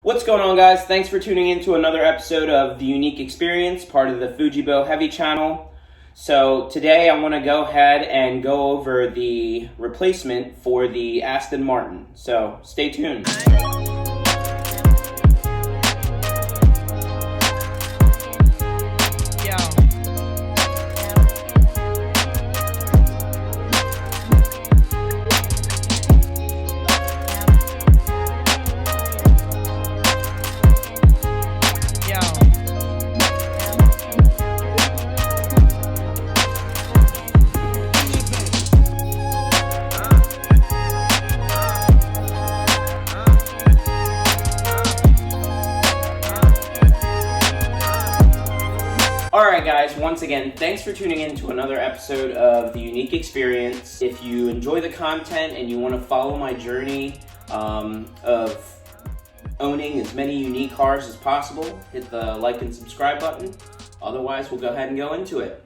What's going on, guys? Thanks for tuning in to another episode of The Unique Experience, part of the Fujibo Heavy channel. So today I want to go ahead and go over the replacement for the Aston Martin. So stay tuned. Alright guys, once again, thanks for tuning in to another episode of The Unique Experience. If you enjoy the content and you want to follow my journey of owning as many unique cars as possible, hit the like and subscribe button. Otherwise, we'll go ahead and go into it.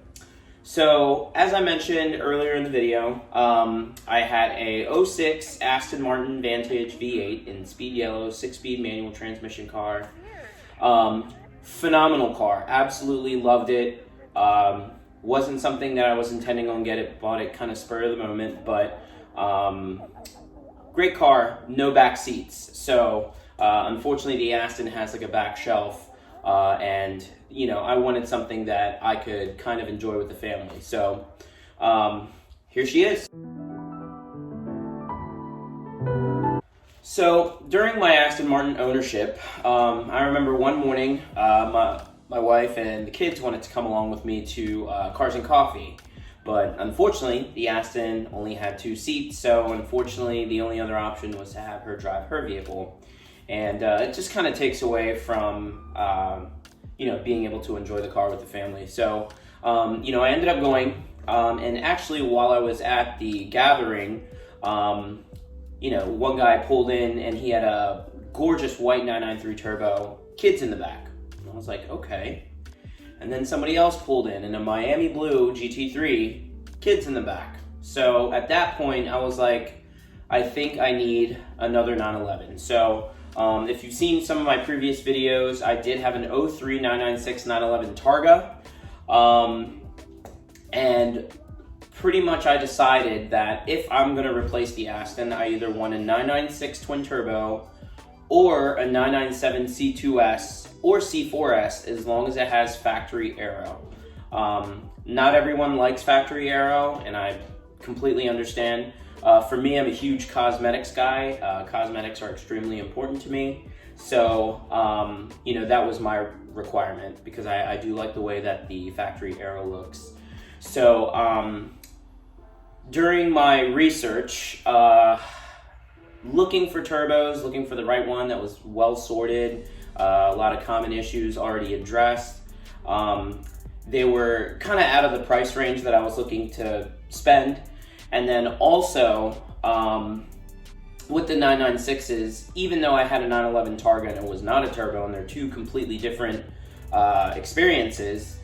So, as I mentioned earlier in the video, I had a 06 Aston Martin Vantage V8 in speed yellow, 6-speed manual transmission car. Phenomenal car, absolutely loved it. Wasn't something that I was intending on bought it kind of spur of the moment, but great car, no back seats. So unfortunately the Aston has like a back shelf, and you know, I wanted something that I could kind of enjoy with the family. So here she is. So during my Aston Martin ownership, I remember one morning my wife and the kids wanted to come along with me to Cars and Coffee, but unfortunately the Aston only had 2 seats, so unfortunately the only other option was to have her drive her vehicle, and it just kind of takes away from you know, being able to enjoy the car with the family. So you know, I ended up going, and actually while I was at the gathering, you know, one guy pulled in and he had a gorgeous white 993 turbo, kids in the back. And I was like, okay. And then somebody else pulled in a Miami blue GT3, kids in the back. So at that point, I was like, I think I need another 911. So if you've seen some of my previous videos, I did have an 03 996 911 Targa. And pretty much I decided that if I'm going to replace the Aston, I either want a 996 twin turbo or a 997 C2S or C4S, as long as it has factory aero. Not everyone likes factory aero, and I completely understand. For me, I'm a huge cosmetics guy. Cosmetics are extremely important to me. So, you know, that was my requirement, because I do like the way that the factory aero looks. So, during my research, looking for turbos, looking for the right one that was well sorted, a lot of common issues already addressed. They were kind of out of the price range that I was looking to spend. And then also, with the 996s, even though I had a 911 Targa and it was not a turbo, and they're two completely different experiences,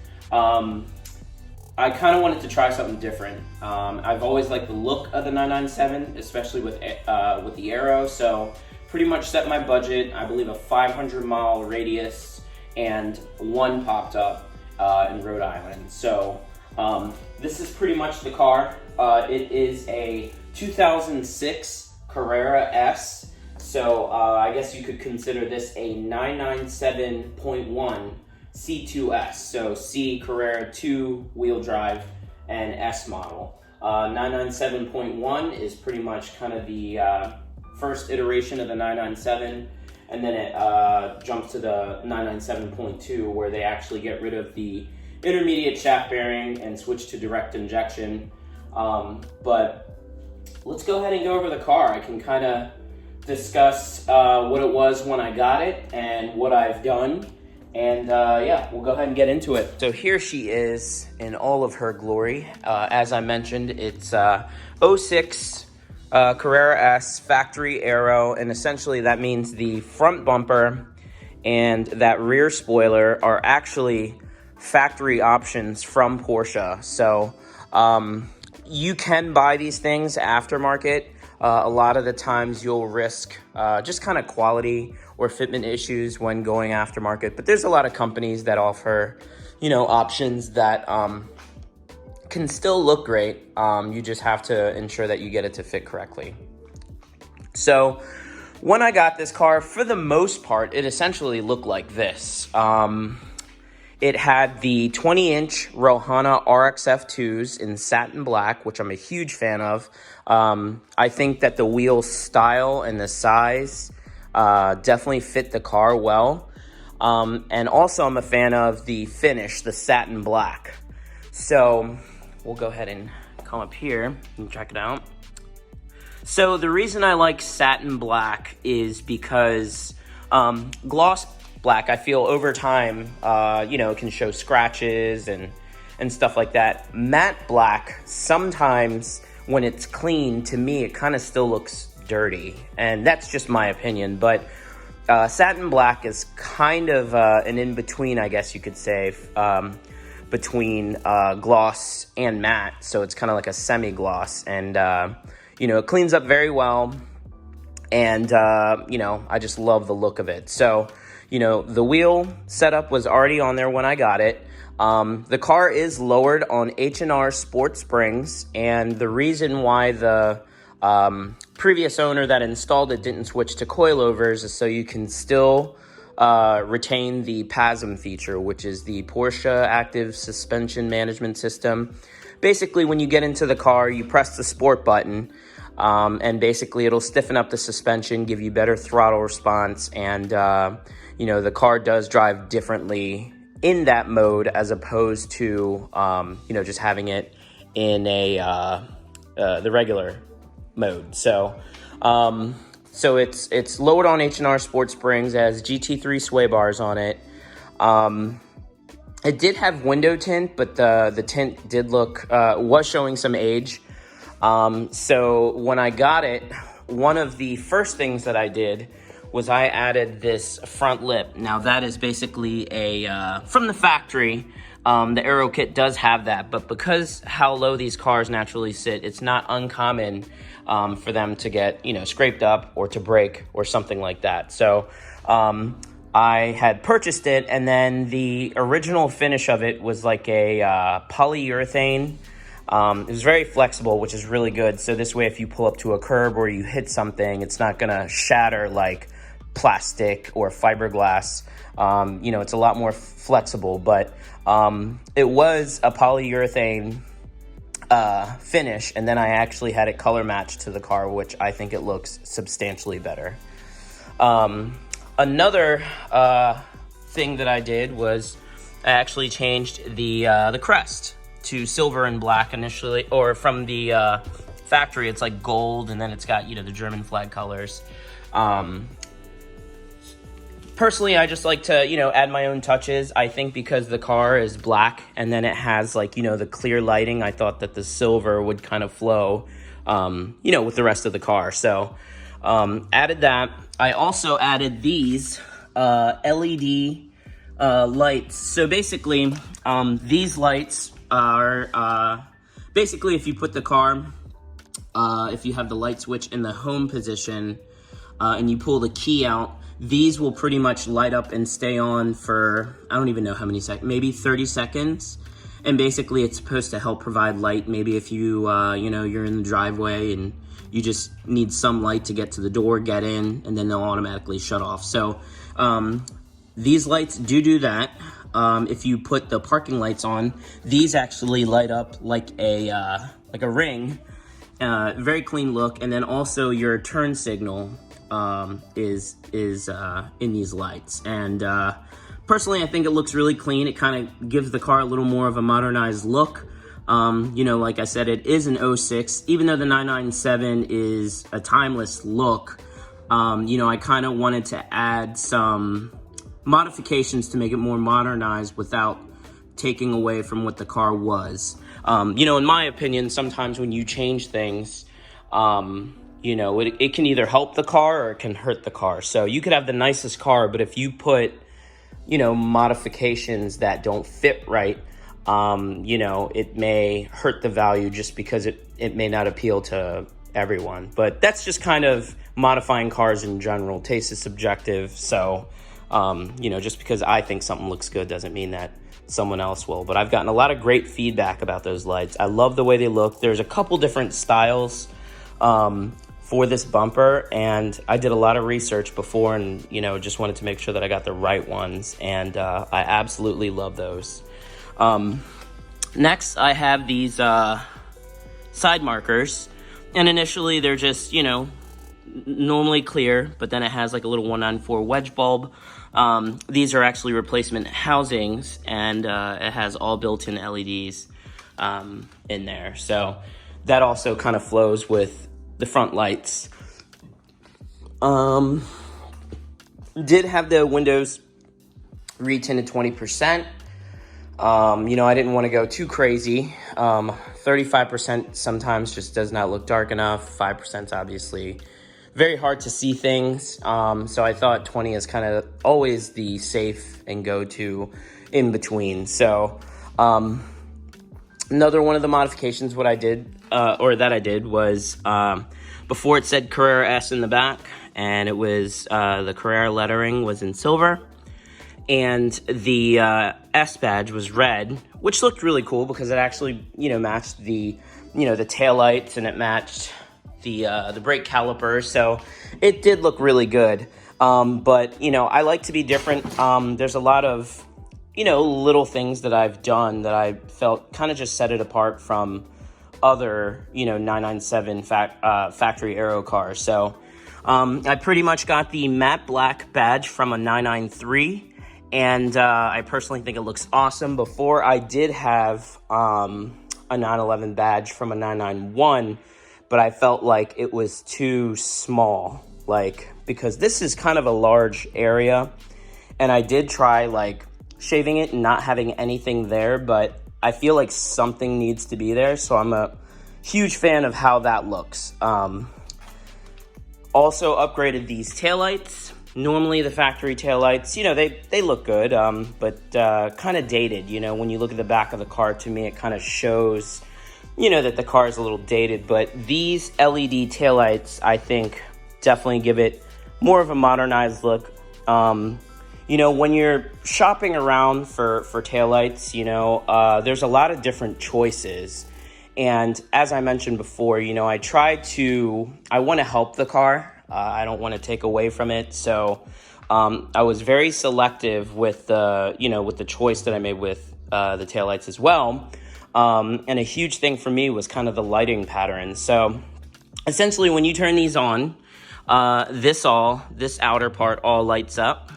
I kind of wanted to try something different. I've always liked the look of the 997, especially with the aero. So pretty much set my budget. I believe a 500-mile radius, and one popped up in Rhode Island. So this is pretty much the car. It is a 2006 Carrera S. So I guess you could consider this a 997.1 C2S, so C Carrera 2 wheel drive and S model. 997.1 is pretty much kind of the first iteration of the 997, and then it jumps to the 997.2, where they actually get rid of the intermediate shaft bearing and switch to direct injection. But let's go ahead and go over the car. I can kind of discuss what it was when I got it and what I've done. And yeah, we'll go ahead and get into it. So here she is in all of her glory. As I mentioned, it's 06 Carrera S factory aero, and essentially that means the front bumper and that rear spoiler are actually factory options from Porsche. So you can buy these things aftermarket. A lot of the times you'll risk just kind of quality or fitment issues when going aftermarket, but there's a lot of companies that offer, options that can still look great. You just have to ensure that you get it to fit correctly. So when I got this car, for the most part, it essentially looked like this. It had the 20-inch Rohana RXF2s in satin black, which I'm a huge fan of. I think that the wheel style and the size definitely fit the car well. And also I'm a fan of the finish, the satin black. So we'll go ahead and come up here and check it out. So the reason I like satin black is because gloss black, I feel over time, can show scratches and stuff like that. Matte black, sometimes when it's clean, to me, it kind of still looks dirty. And that's just my opinion. But satin black is kind of an in-between, I guess you could say, between gloss and matte. So it's kind of like a semi-gloss. And, it cleans up very well. And, I just love the look of it. So, the wheel setup was already on there when I got it. The car is lowered on H&R Sport Springs, and the reason why the previous owner that installed it didn't switch to coilovers is so you can still retain the PASM feature, which is the Porsche Active Suspension Management System. Basically, when you get into the car, you press the Sport button, and basically it'll stiffen up the suspension, give you better throttle response, and the car does drive differently in that mode as opposed to, just having it in the regular mode. So it's lowered on H&R Sport Springs, as GT3 Sway Bars on it. It did have window tint, but the tint did was showing some age. So when I got it, one of the first things that I did was I added this front lip. Now that is basically from the factory. The Aero kit does have that, but because how low these cars naturally sit, it's not uncommon for them to get, scraped up or to break or something like that. So I had purchased it, and then the original finish of it was like a polyurethane. It was very flexible, which is really good. So this way, if you pull up to a curb or you hit something, it's not gonna shatter like plastic or fiberglass. It's a lot more flexible, but it was a polyurethane finish, and then I actually had it color matched to the car, which I think it looks substantially better. Another thing that I did was I actually changed the crest to silver and black initially, or from the factory it's like gold, and then it's got the German flag colors. Personally, I just like to add my own touches. I think because the car is black and then it has the clear lighting, I thought that the silver would kind of flow with the rest of the car. So added that. I also added these LED lights. So basically these lights are basically, if you put the car, if you have the light switch in the home position and you pull the key out, these will pretty much light up and stay on for, I don't even know how many seconds, maybe 30 seconds. And basically it's supposed to help provide light. Maybe if you, you're in the driveway and you just need some light to get to the door, get in, and then they'll automatically shut off. So these lights do that. If you put the parking lights on, these actually light up like a ring. Very clean look. And then also your turn signal is in these lights. And personally, I think it looks really clean. It kind of gives the car a little more of a modernized look. Like I said, it is an 06. Even though the 997 is a timeless look, I kind of wanted to add some modifications to make it more modernized without taking away from what the car was. In my opinion, sometimes when you change things, it can either help the car or it can hurt the car. So you could have the nicest car, but if you put, modifications that don't fit right, it may hurt the value just because it may not appeal to, everyone. But that's just kind of modifying cars in general. Taste is subjective, so you know, just because I think something looks good doesn't mean that someone else will. But I've gotten a lot of great feedback about those lights. I love the way they look. There's a couple different styles for this bumper, and I did a lot of research before, and you know, just wanted to make sure that I got the right ones, and I absolutely love those. Next, I have these side markers, and initially they're just, you know, normally clear, but then it has like a little 194 wedge bulb. These are actually replacement housings, and it has all built-in LEDs in there, so that also kind of flows with the front lights. Did have the windows retinted 20%. You know, I didn't want to go too crazy. 35% sometimes just does not look dark enough. 5% is obviously very hard to see things. So I thought 20 is kind of always the safe and go-to in between. So another one of the modifications that I did was before it said Carrera S in the back, and it was the Carrera lettering was in silver, and the S badge was red, which looked really cool because it actually, you know, matched the, you know, the taillights, and it matched the brake calipers, so it did look really good. But you know, I like to be different. There's a lot of, you know, little things that I've done that I felt kind of just set it apart from other, you know, 997 factory aero cars. So I pretty much got the matte black badge from a 993, and I personally think it looks awesome. Before, I did have a 911 badge from a 991, but I felt like it was too small, like, because this is kind of a large area, and I did try like shaving it and not having anything there, but I feel like something needs to be there, so I'm a huge fan of how that looks. Also upgraded these taillights. Normally the factory taillights, you know, they look good, but kind of dated. You know, when you look at the back of the car, to me it kind of shows, you know, that the car is a little dated. But these LED taillights, I think, definitely give it more of a modernized look. You know, when you're shopping around for taillights, you know, there's a lot of different choices. And as I mentioned before, you know, I want to help the car. I don't want to take away from it. So I was very selective with the choice that I made with the taillights as well. And a huge thing for me was kind of the lighting pattern. So essentially, when you turn these on, this outer part all lights up.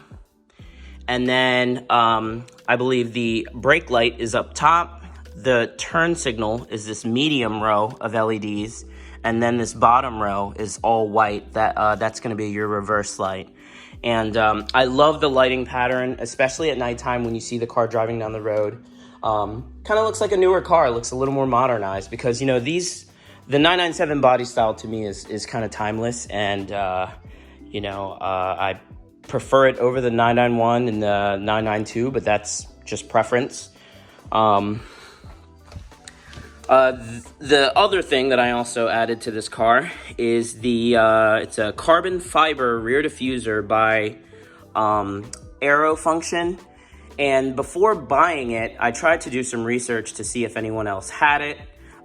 And then I believe the brake light is up top. The turn signal is this medium row of LEDs. And then this bottom row is all white. That's going to be your reverse light. And I love the lighting pattern, especially at nighttime when you see the car driving down the road. Kind of looks like a newer car. It looks a little more modernized because, you know, the 997 body style to me is kind of timeless. And, you know, I prefer it over the 991 and the 992, but that's just preference. The other thing that I also added to this car is it's a carbon fiber rear diffuser by Aero Function. And before buying it, I tried to do some research to see if anyone else had it.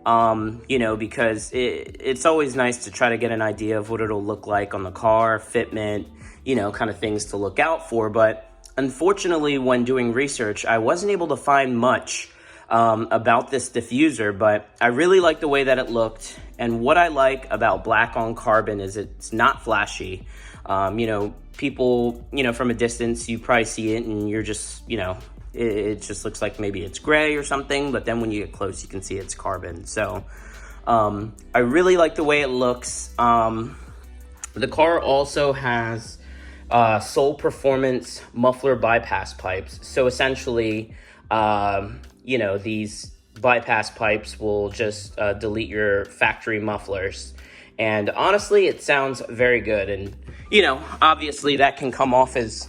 You know, because it's always nice to try to get an idea of what it'll look like on the car, fitment, you know, kind of things to look out for. But unfortunately, when doing research, I wasn't able to find much about this diffuser, but I really like the way that it looked. And what I like about black on carbon is it's not flashy. You know, people, you know, from a distance, you probably see it and you're just, you know, it just looks like maybe it's gray or something, but then when you get close, you can see it's carbon. So I really like the way it looks. The car also has Soul Performance muffler bypass pipes. So essentially, you know, these bypass pipes will just delete your factory mufflers. And honestly, it sounds very good. And, you know, obviously that can come off as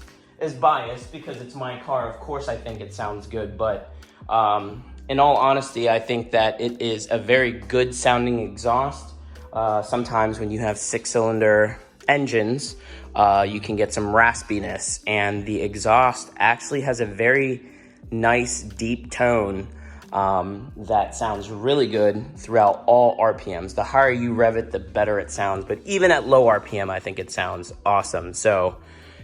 biased because it's my car. Of course, I think it sounds good. But in all honesty, I think that it is a very good sounding exhaust. Sometimes when you have 6-cylinder engines, you can get some raspiness, and the exhaust actually has a very nice deep tone that sounds really good throughout all RPMs. The higher you rev it, the better it sounds, but even at low RPM, I think it sounds awesome. So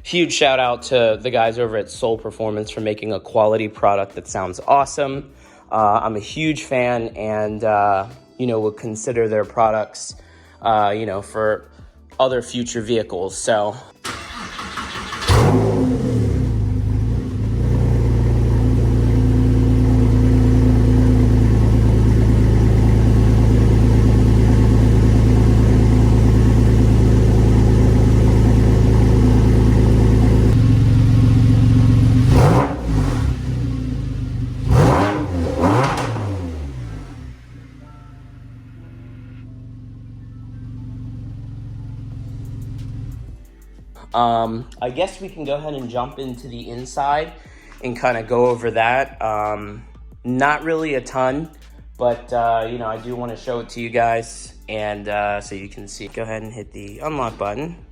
huge shout out to the guys over at Soul Performance for making a quality product that sounds awesome. I'm a huge fan, and would consider their products for other future vehicles. So I guess we can go ahead and jump into the inside and kind of go over that. Not really a ton, but I do want to show it to you guys, and so you can see. Go ahead and hit the unlock button.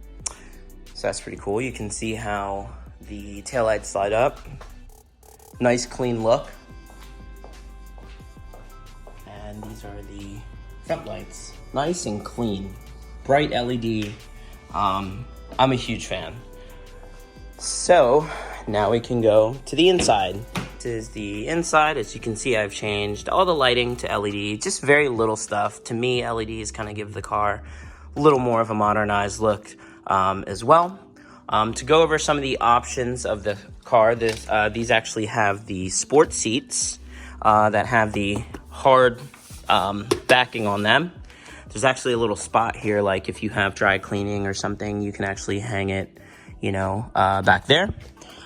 So that's pretty cool. You can see how the taillights slide up. Nice clean look. And these are the front lights. Nice and clean. Bright LED. I'm a huge fan. So now we can go to the inside. This is the inside. As you can see, I've changed all the lighting to LED, just very little stuff. To me, LEDs kind of give the car a little more of a modernized look as well. To go over some of the options of the car, these actually have the sport seats that have the hard backing on them. There's actually a little spot here, like if you have dry cleaning or something, you can actually hang it, back there.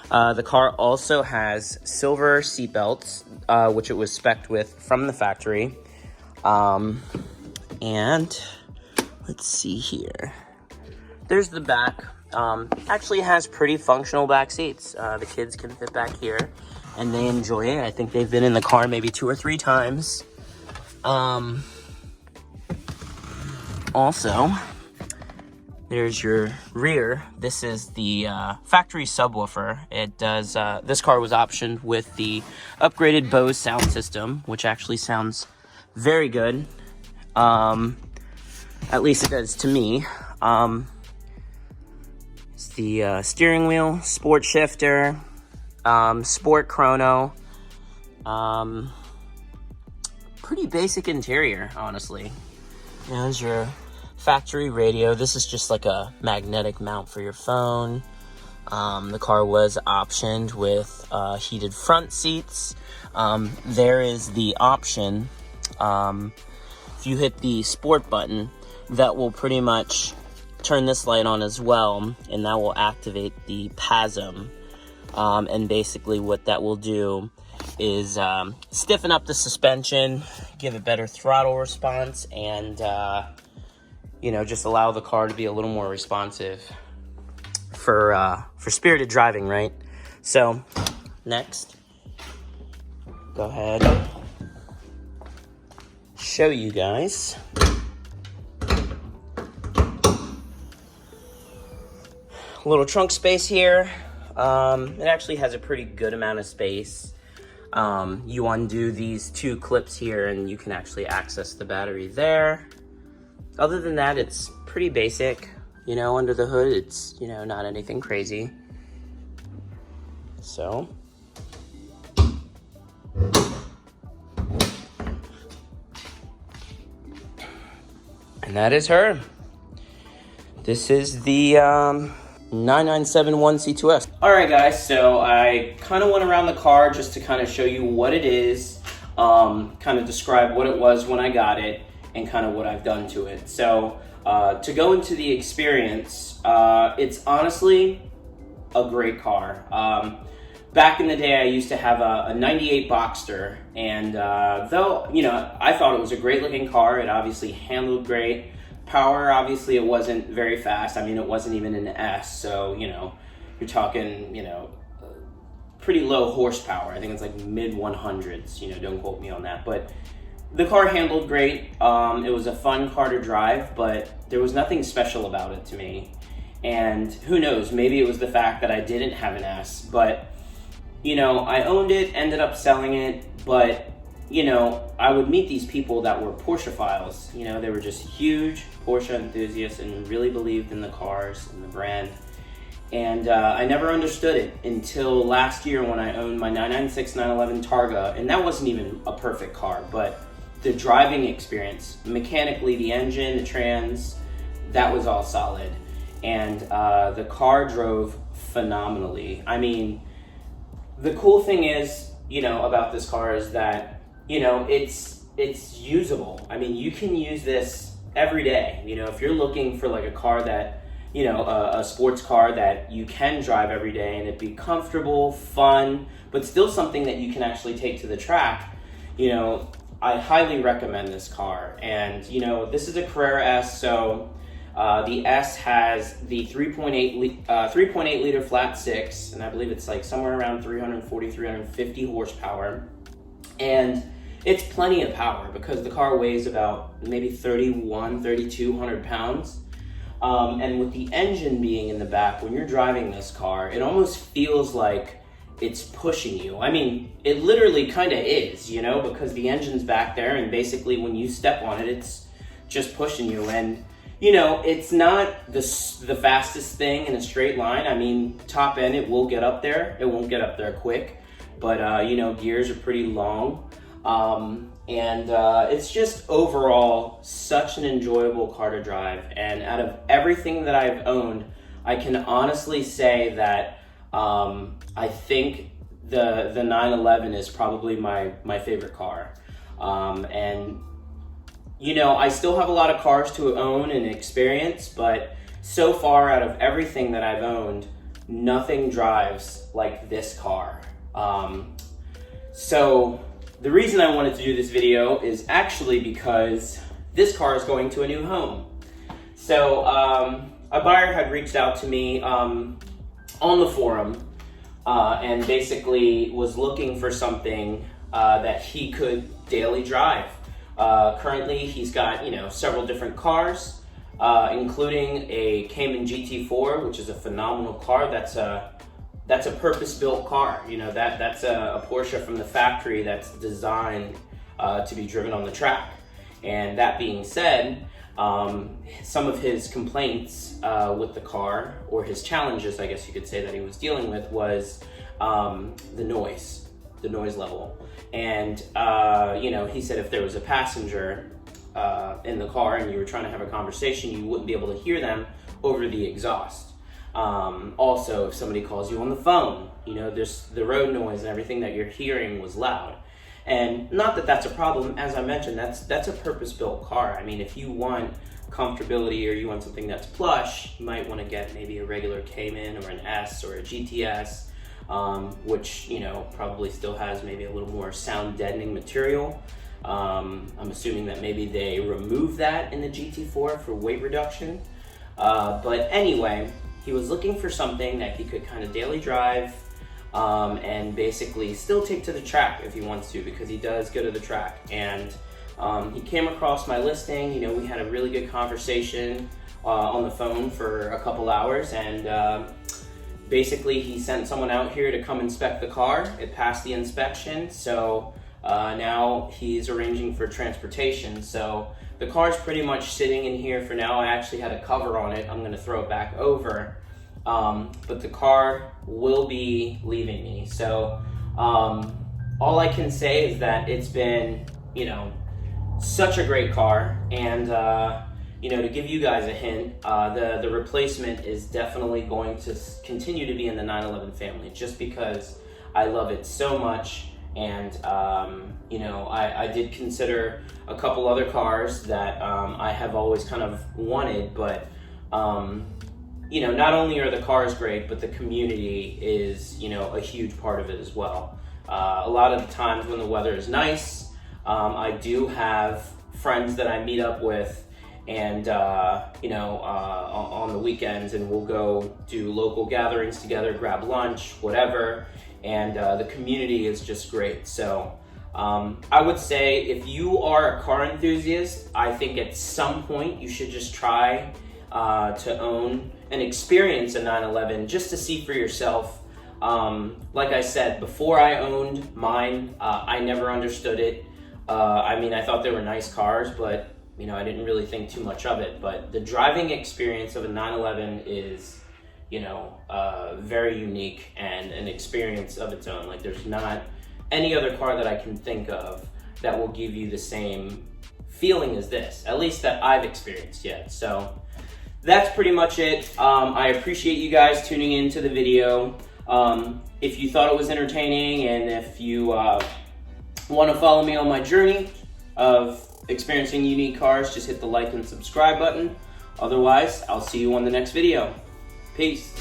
The car also has silver seat belts, which it was spec'd with from the factory. And let's see here. There's the back. Actually has pretty functional back seats. The kids can fit back here, and they enjoy it. I think they've been in the car maybe 2 or 3 times. Also, there's your rear. This is the factory subwoofer. It does. This car was optioned with the upgraded Bose sound system, which actually sounds very good. At least it does to me. It's the steering wheel, sport shifter, sport chrono. Pretty basic interior, honestly. There's your factory radio. This is just like a magnetic mount for your phone. The car was optioned with heated front seats. There is the option, if you hit the sport button, that will pretty much turn this light on as well, and that will activate the PASM. And basically what that will do is stiffen up the suspension, give a better throttle response, and just allow the car to be a little more responsive for spirited driving, right? So next, go ahead, show you guys a little trunk space here. It actually has a pretty good amount of space. You undo these 2 clips here and you can actually access the battery there. Other than that, it's pretty basic. Under the hood, it's, not anything crazy. So. And that is her. This is the 997.1 C2S. All right, guys, so I kind of went around the car just to kind of show you what it is, kind of describe what it was when I got it, and kind of what I've done to it. So to go into the experience, it's honestly a great car. Back in the day, I used to have a 98 Boxster, and though, I thought it was a great looking car, it obviously handled great. Power, obviously, it wasn't very fast. I mean, it wasn't even an S, so, you're talking, pretty low horsepower. I think it's like mid 100s, don't quote me on that. But The car handled great. It was a fun car to drive, but there was nothing special about it to me. And who knows, maybe it was the fact that I didn't have an S, but you know, I owned it, ended up selling it, but you know, I would meet these people that were Porschephiles. You know, they were just huge Porsche enthusiasts and really believed in the cars and the brand. And I never understood it until last year when I owned my 996 911 Targa, and that wasn't even a perfect car, but the driving experience, mechanically, the engine, the trans, that was all solid. And the car drove phenomenally. I mean, the cool thing is, you know, about this car is that, you know, it's usable. I mean, you can use this every day. You know, if you're looking for like a car that, you know, a sports car that you can drive every day and it'd be comfortable, fun, but still something that you can actually take to the track, you know, I highly recommend this car. And, you know, this is a Carrera S, so the S has the 3.8 liter flat six, and I believe it's like somewhere around 340, 350 horsepower. And it's plenty of power because the car weighs about maybe 3,200 pounds. And with the engine being in the back, when you're driving this car, it almost feels like it's pushing you. I mean, it literally kind of is, you know, because the engine's back there and basically when you step on it, it's just pushing you. And, you know, it's not the fastest thing in a straight line. I mean, top end, it will get up there. It won't get up there quick, but, you know, gears are pretty long. And it's just overall such an enjoyable car to drive. And out of everything that I've owned, I can honestly say that I think the 911 is probably my favorite car. And you know, I still have a lot of cars to own and experience, but so far out of everything that I've owned, nothing drives like this car. So the reason I wanted to do this video is actually because this car is going to a new home. So a buyer had reached out to me on the forum and basically was looking for something that he could daily drive. Currently he's got, you know, several different cars, including a Cayman GT4, which is a phenomenal car. That's a purpose-built car. You know, that's a Porsche from the factory that's designed to be driven on the track. And that being said, some of his complaints with the car, or his challenges, I guess you could say, that he was dealing with was the noise level. And, you know, he said if there was a passenger in the car and you were trying to have a conversation, you wouldn't be able to hear them over the exhaust. Also, if somebody calls you on the phone, you know, there's the road noise and everything that you're hearing was loud. And not that that's a problem, as I mentioned, that's a purpose-built car. I mean, if you want comfortability or you want something that's plush, you might want to get maybe a regular Cayman or an S or a GTS, which, you know, probably still has maybe a little more sound deadening material. I'm assuming that maybe they remove that in the GT4 for weight reduction. But anyway, he was looking for something that he could kind of daily drive and basically still take to the track if he wants to, because he does go to the track. And he came across my listing. You know, we had a really good conversation on the phone for a couple hours, and basically he sent someone out here to come inspect the car. It passed the inspection, so now he's arranging for transportation. So the car's pretty much sitting in here for now. I actually had a cover on it. I'm gonna throw it back over. But the car will be leaving me. So all I can say is that it's been, you know, such a great car. And you know, to give you guys a hint, the replacement is definitely going to continue to be in the 911 family, just because I love it so much. And you know, I did consider a couple other cars that I have always kind of wanted, but you know, not only are the cars great, but the community is, you know, a huge part of it as well. A lot of the times when the weather is nice, I do have friends that I meet up with, and you know, on the weekends, and we'll go do local gatherings together, grab lunch, whatever. And the community is just great. So I would say if you are a car enthusiast, I think at some point you should just try to own and experience a 911 just to see for yourself. Like I said, before I owned mine, I never understood it. I mean, I thought they were nice cars, but you know, I didn't really think too much of it. But the driving experience of a 911 is, you know, very unique and an experience of its own. Like, there's not any other car that I can think of that will give you the same feeling as this, at least that I've experienced yet. So that's pretty much it. I appreciate you guys tuning into the video. If you thought it was entertaining, and if you want to follow me on my journey of experiencing unique cars, just hit the like and subscribe button. Otherwise, I'll see you on the next video. Peace.